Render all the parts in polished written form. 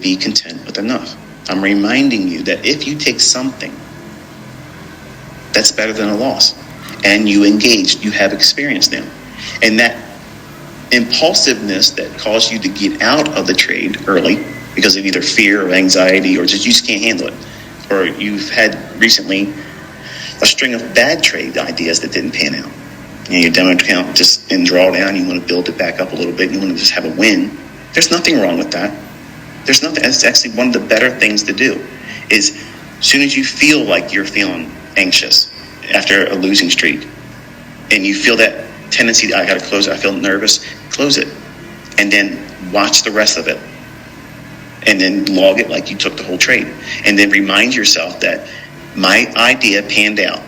be content with enough. I'm reminding you that if you take something, that's better than a loss. And you engaged, you have experience now. And that impulsiveness that caused you to get out of the trade early because of either fear or anxiety or just you just can't handle it. Or you've had recently a string of bad trade ideas that didn't pan out. Your demo account just in drawdown, you want to build it back up a little bit, you want to just have a win. There's nothing wrong with that. There's nothing. It's actually one of the better things to do is as soon as you feel like you're feeling anxious after a losing streak and you feel that tendency, I got to close it, I feel nervous, close it. And then watch the rest of it. And then log it like you took the whole trade. And then remind yourself that my idea panned out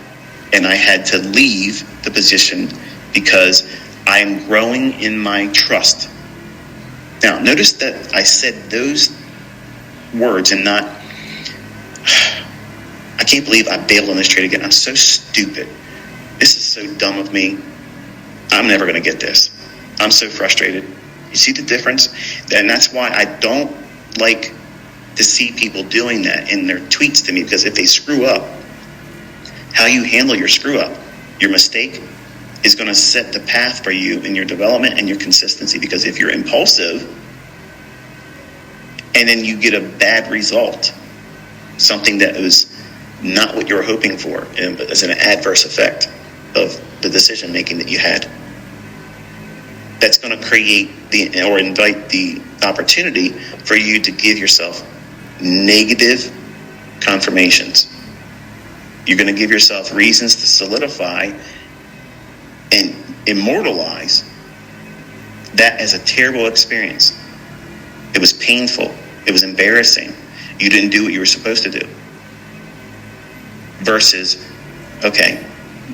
and I had to leave the position because I'm growing in my trust. Now, notice that I said those words and not, I can't believe I bailed on this trade again. I'm so stupid. This is so dumb of me. I'm never going to get this. I'm so frustrated. You see the difference? And that's why I don't like to see people doing that in their tweets to me, because if they screw up, how you handle your screw up, your mistake, is going to set the path for you in your development and your consistency. Because if you're impulsive and then you get a bad result, something that was not what you were hoping for, and as an adverse effect of the decision making that you had, that's going to create or invite the opportunity for you to give yourself negative confirmations. You're going to give yourself reasons to solidify and immortalize that as a terrible experience. It was painful. It was embarrassing. You didn't do what you were supposed to do. Versus, okay,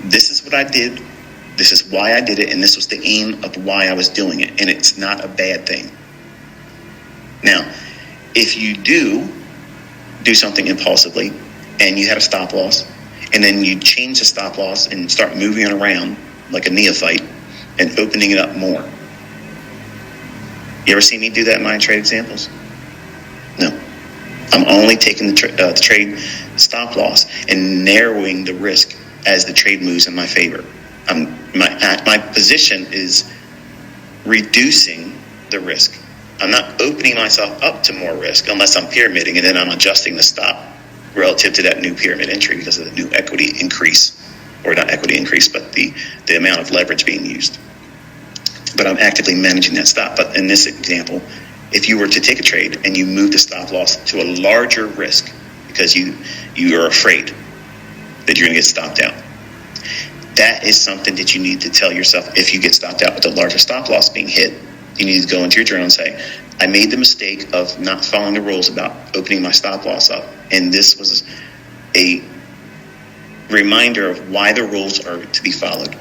this is what I did. This is why I did it, and this was the aim of why I was doing it, and it's not a bad thing. Now, if you do something impulsively, and you had a stop loss, and then you change the stop loss and start moving it around like a neophyte and opening it up more. You ever see me do that in my trade examples? No. I'm only taking the trade stop loss and narrowing the risk as the trade moves in my favor. My position is reducing the risk. I'm not opening myself up to more risk unless I'm pyramiding, and then I'm adjusting the stop relative to that new pyramid entry because of the new equity increase, or not equity increase, but the amount of leverage being used. But I'm actively managing that stop. But in this example, if you were to take a trade and you move the stop loss to a larger risk because you are afraid that you're going to get stopped out, that is something that you need to tell yourself. If you get stopped out with the larger stop loss being hit, you need to go into your journal and say, I made the mistake of not following the rules about opening my stop loss up. And this was a reminder of why the rules are to be followed.